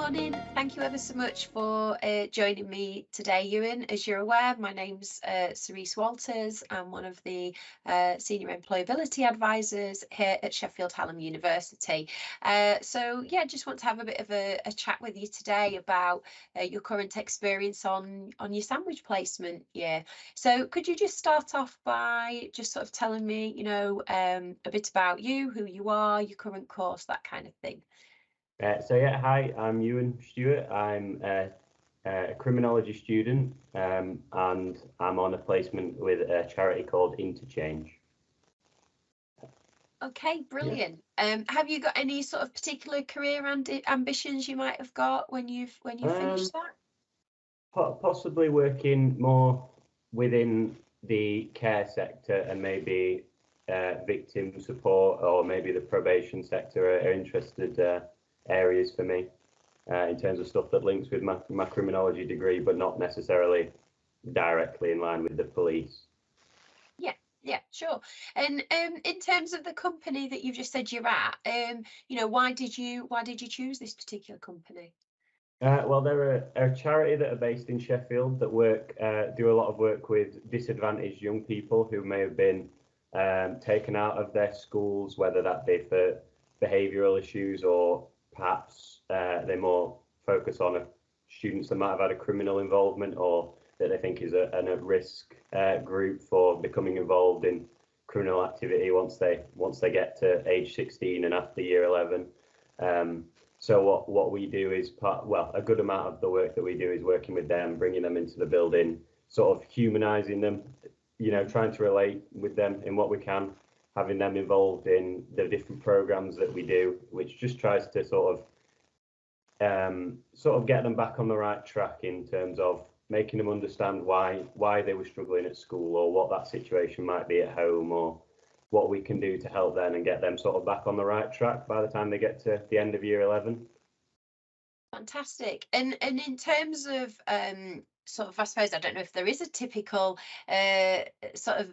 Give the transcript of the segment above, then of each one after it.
morning. Thank you ever so much for joining me today, Ewan. As you're aware, my name's Cerise Walters. I'm one of the Senior Employability Advisors here at Sheffield Hallam University. Just want to have a bit of a chat with you today about your current experience on your sandwich placement year. So could you just start off by just sort of telling me, a bit about you, who you are, your current course, that kind of thing? Hi, I'm Ewan Stuart. I'm a criminology student, and I'm on a placement with a charity called Interchange. Okay, brilliant. Have you got any sort of particular career ambitions you might have got when you finished that? Possibly working more within the care sector and maybe victim support, or maybe the probation sector are interested areas for me in terms of stuff that links with my criminology degree, but not necessarily directly in line with the police. Yeah, sure. And in terms of the company that you've just said you're at, why did you choose this particular company? Well, they're a charity that are based in Sheffield that do a lot of work with disadvantaged young people who may have been taken out of their schools, whether that be for behavioural issues or perhaps they more focus on students that might have had a criminal involvement or that they think is an at-risk group for becoming involved in criminal activity once they get to age 16 and after year 11. So what we do is a good amount of the work that we do is working with them, bringing them into the building, sort of humanising them, trying to relate with them in what we can, having them involved in the different programs that we do, which just tries to sort of get them back on the right track in terms of making them understand why they were struggling at school, or what that situation might be at home, or what we can do to help them and get them sort of back on the right track by the time they get to the end of year 11. Fantastic. And in terms of sort of, I suppose, I don't know if there is a typical sort of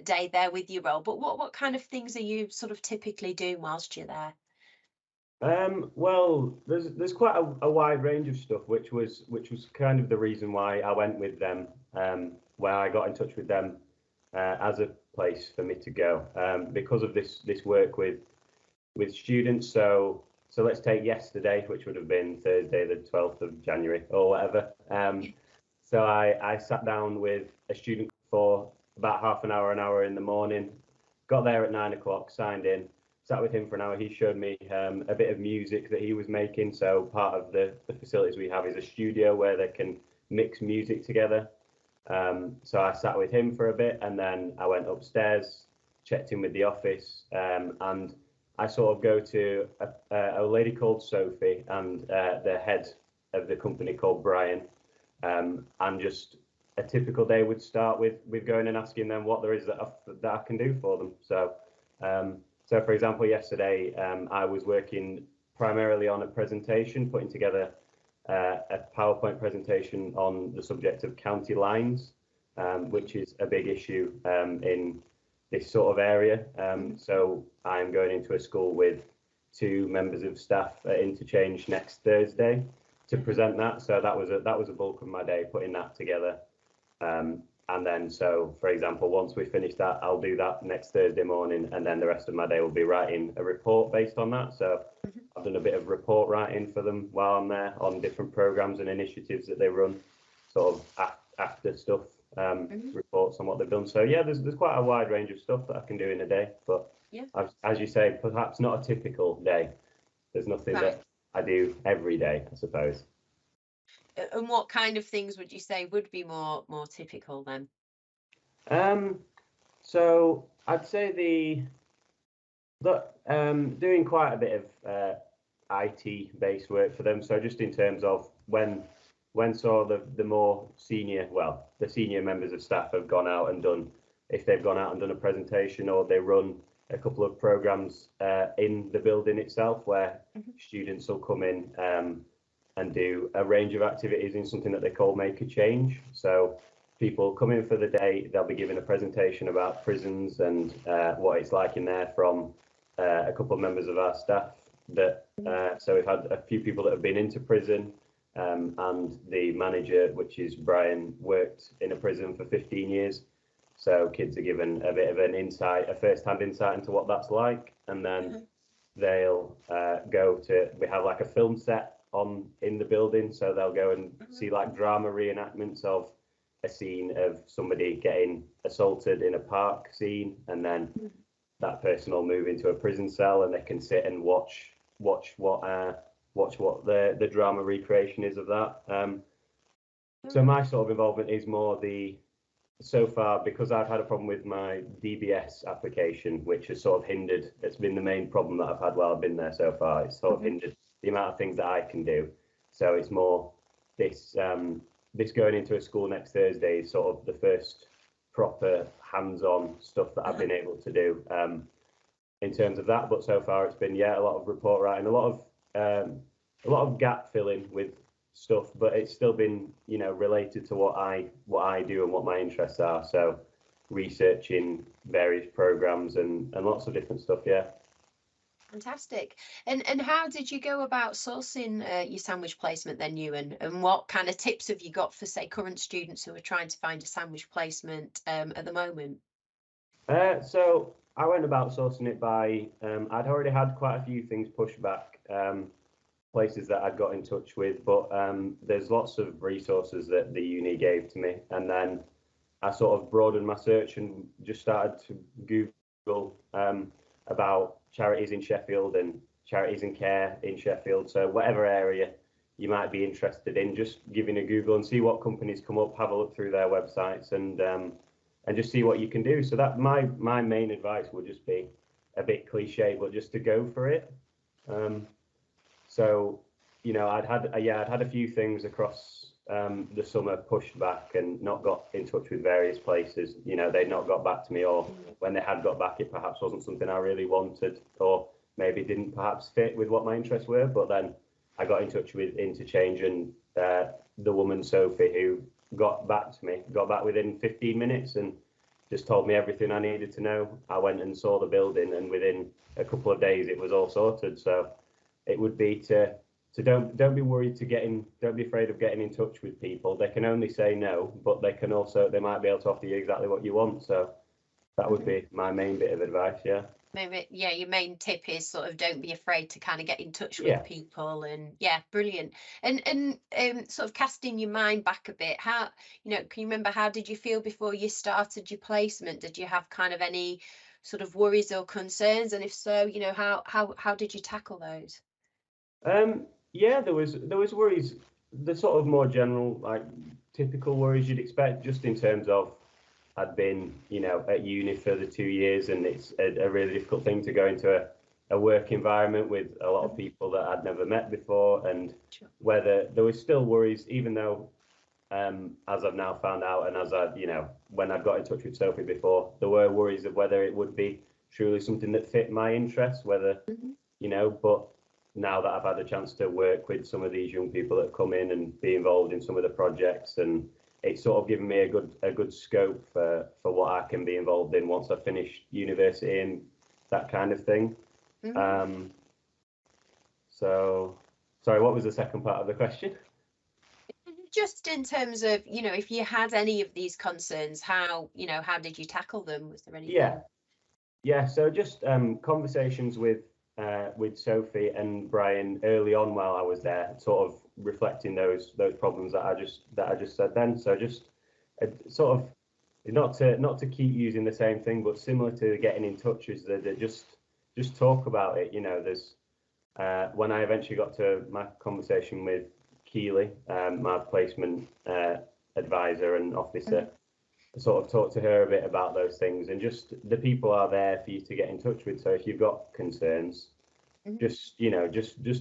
day there with your role, but what kind of things are you sort of typically doing whilst you're there? Well, there's quite a wide range of stuff, which was kind of the reason why I went with them, where I got in touch with them as a place for me to go, because of this work with students. So let's take yesterday, which would have been Thursday, the 12th of January or whatever. So I sat down with a student for about half an hour in the morning, got there at 9 o'clock, signed in, sat with him for an hour. He showed me a bit of music that he was making. So part of the facilities we have is a studio where they can mix music together. So I sat with him for a bit, and then I went upstairs, checked in with the office, and I sort of go to a lady called Sophie and the head of the company called Brian, and just a typical day would start with going and asking them what there is that I can do for them. So for example, yesterday I was working primarily on a presentation, putting together a PowerPoint presentation on the subject of county lines, which is a big issue in this sort of area. So I'm going into a school with 2 members of staff at Interchange next Thursday to present that. So that was a bulk of my day, putting that together. And then, so for example, once we finish that, I'll do that next Thursday morning, and then the rest of my day will be writing a report based on that. So I've done a bit of report writing for them while I'm there on different programs and initiatives that they run, sort of after stuff, reports on what they've done. So yeah, there's quite a wide range of stuff that I can do in a day, but as you say, perhaps not a typical day. There's nothing that I do every day, I suppose. And what kind of things would you say would be more typical then? So I'd say doing quite a bit of IT based work for them. So just in terms of when the more senior, the senior members of staff have gone out and done a presentation, or they run a couple of programs in the building itself, where students will come in and do a range of activities in something that they call Make a Change. So people come in for the day, they'll be given a presentation about prisons and what it's like in there from a couple of members of our staff. that so we've had a few people that have been into prison, and the manager, which is Brian, worked in a prison for 15 years. So kids are given a bit of an insight, a first-hand insight into what that's like, and then they'll go to, we have like a film set on in the building, so they'll go and see like drama reenactments of a scene of somebody getting assaulted in a park scene, and then that person will move into a prison cell and they can sit and watch what the drama recreation is of that. So my sort of involvement is more so far, because I've had a problem with my DBS application, which has sort of hindered, it's been the main problem that I've had while I've been there so far. It's sort of hindered the amount of things that I can do. So it's more this going into a school next Thursday is sort of the first proper hands-on stuff that I've been able to do in terms of that. But so far it's been, a lot of report writing, a lot of gap filling with stuff, but it's still been, related to what I do and what my interests are. So researching various programs and lots of different stuff. Fantastic. And how did you go about sourcing your sandwich placement then, Ewan? And what kind of tips have you got for, say, current students who are trying to find a sandwich placement at the moment? So I went about sourcing it by, I'd already had quite a few things pushed back, places that I'd got in touch with, but there's lots of resources that the uni gave to me. And then I sort of broadened my search and just started to Google about charities in Sheffield and charities in care in Sheffield. So whatever area you might be interested in, just giving a Google and see what companies come up, have a look through their websites and just see what you can do. So that my main advice would just be a bit cliche, but just to go for it. So, I'd had a few things across the summer pushed back and not got in touch with various places. They'd not got back to me, or when they had got back, it perhaps wasn't something I really wanted, or maybe didn't perhaps fit with what my interests were. But then I got in touch with Interchange, and the woman, Sophie, who got back within 15 minutes and just told me everything I needed to know. I went and saw the building, and within a couple of days it was all sorted. So it would be to don't be worried don't be afraid of getting in touch with people. They can only say no, but they might be able to offer you exactly what you want. So that would be my main bit of advice. Maybe, your main tip is sort of don't be afraid to kind of get in touch with people. And brilliant. And sort of casting your mind back a bit, how, can you remember, how did you feel before you started your placement? Did you have kind of any sort of worries or concerns? And if so, how did you tackle those? There was worries, the sort of more general, like typical worries you'd expect, just in terms of I'd been, at uni for the 2 years, and it's a really difficult thing to go into a work environment with a lot of people that I'd never met before, and whether there was still worries, even though, as I've now found out, and as when I got in touch with Sophie before, there were worries of whether it would be truly something that fit my interests, whether, but now that I've had a chance to work with some of these young people that come in and be involved in some of the projects, and it's sort of given me a good scope for what I can be involved in once I finish university and that kind of thing. So, sorry, what was the second part of the question? Just in terms of, if you had any of these concerns, how did you tackle them? Was there any? So just conversations with Sophie and Brian early on while I was there, sort of reflecting those problems that I just said then. So just sort of not to keep using the same thing, but similar to getting in touch, is that just talk about it. There's when I eventually got to my conversation with Keely, my placement advisor and officer, sort of talk to her a bit about those things, and just the people are there for you to get in touch with. So if you've got concerns, just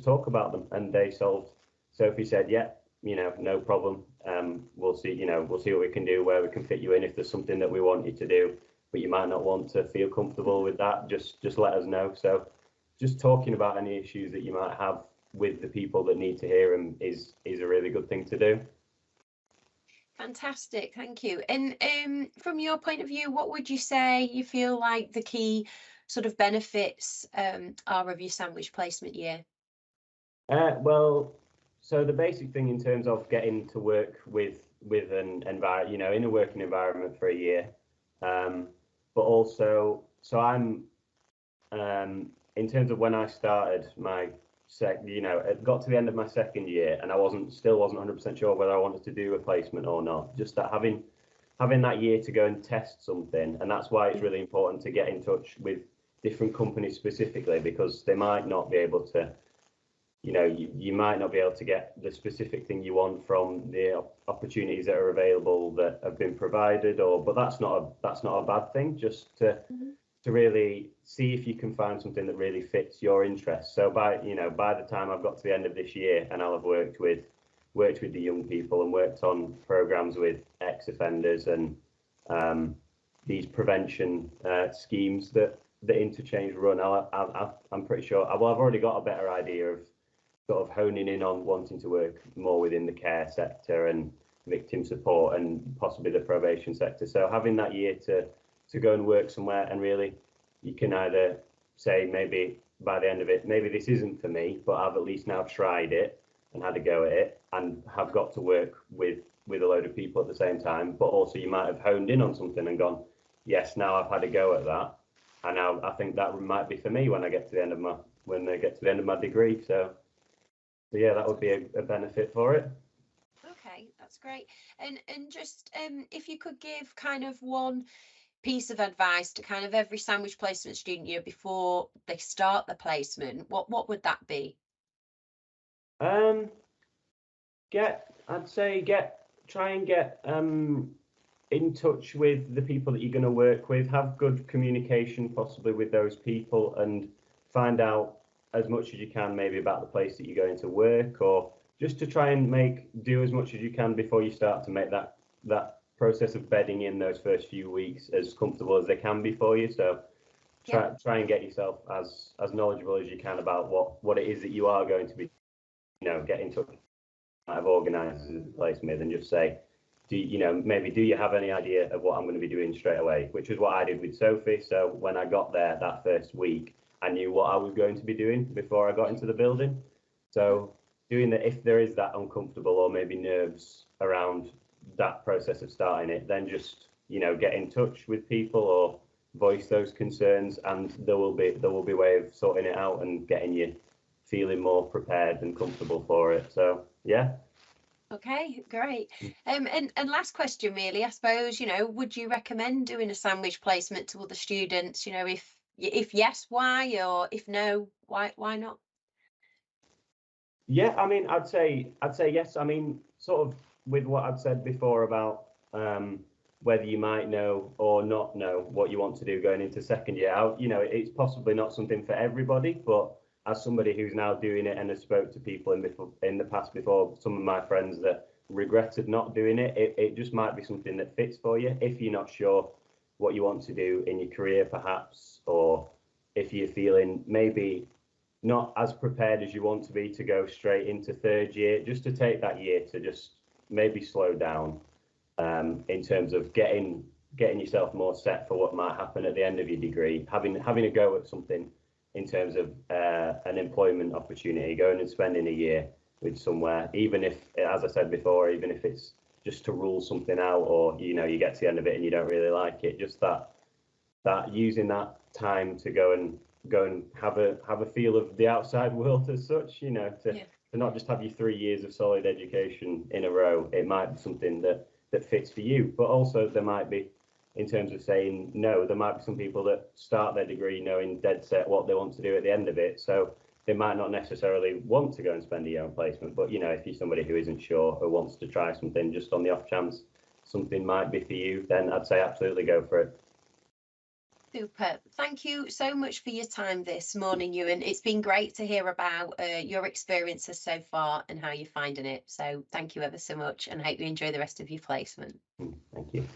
talk about them. And they solved. Sophie said, no problem. We'll see what we can do, where we can fit you in. If there's something that we want you to do, but you might not want to feel comfortable with that, just let us know. So just talking about any issues that you might have with the people that need to hear them is a really good thing to do. Fantastic, thank you. And from your point of view, what would you say you feel like the key sort of benefits are of your sandwich placement year? Well, so the basic thing in terms of getting to work with an environment, you know, in a working environment for a year, but also, so I'm in terms of when I started my you know, it got to the end of my second year and I still wasn't 100% sure whether I wanted to do a placement or not. Just that having that year to go and test something, and that's why it's really important to get in touch with different companies specifically, because they might not be able to, you know, you might not be able to get the specific thing you want from the opportunities that are available that have been provided, but that's not a bad thing. Just to really see if you can find something that really fits your interests. So by the time I've got to the end of this year, and I'll have worked with the young people and worked on programs with ex-offenders and these prevention schemes that the interchange run, I'm pretty sure I've already got a better idea of sort of honing in on wanting to work more within the care sector and victim support and possibly the probation sector. So having that year to go and work somewhere, and really you can either say maybe by the end of it, maybe this isn't for me, but I've at least now tried it and had a go at it and have got to work with a load of people at the same time. But also you might have honed in on something and gone, yes, now I've had a go at that, and now I think that might be for me when I get to the end of my degree. So yeah, that would be a benefit for it. Okay, that's great. And just if you could give kind of one piece of advice to kind of every sandwich placement student year before they start the placement, what would that be? Try and get in touch with the people that you're going to work with, have good communication possibly with those people, and find out as much as you can maybe about the place that you're going to work, or just to try and do as much as you can before you start to make that process of bedding in those first few weeks as comfortable as they can be for you. So try and get yourself as knowledgeable as you can about what it is that you are going to be, you know, get in touch with organisers of the placement and just say, do you have any idea of what I'm going to be doing straight away? Which is what I did with Sophie. So when I got there that first week, I knew what I was going to be doing before I got into the building. So doing that, if there is that uncomfortable or maybe nerves around that process of starting it, then just, you know, get in touch with people or voice those concerns, and there will be a way of sorting it out and getting you feeling more prepared and comfortable for it. So yeah. Okay, great. And last question really, I suppose, you know, would you recommend doing a sandwich placement to other students? You know, if yes, why? Or if no, why not? Yeah, I mean, I'd say yes. I mean, sort of with what I'd said before about whether you might know or not know what you want to do going into second year. You know, it's possibly not something for everybody, but as somebody who's now doing it and has spoke to people in the past before, some of my friends that regretted not doing it, it just might be something that fits for you if you're not sure what you want to do in your career, perhaps, or if you're feeling maybe not as prepared as you want to be to go straight into third year, just to take that year to just maybe slow down in terms of getting yourself more set for what might happen at the end of your degree, having a go at something in terms of an employment opportunity, going and spending a year with somewhere, even if, as I said before, even if it's just to rule something out, or, you know, you get to the end of it and you don't really like it, just that using that time to go and have a feel of the outside world as such, you know, to not just have your 3 years of solid education in a row. It might be something that fits for you, but also there might be, in terms of saying no, there might be some people that start their degree knowing dead set what they want to do at the end of it. So they might not necessarily want to go and spend a year on placement, but, you know, if you're somebody who isn't sure or wants to try something just on the off chance something might be for you, then I'd say absolutely go for it. Super. Thank you so much for your time this morning, Ewan. It's been great to hear about your experiences so far and how you're finding it. So thank you ever so much, and I hope you enjoy the rest of your placement. Thank you.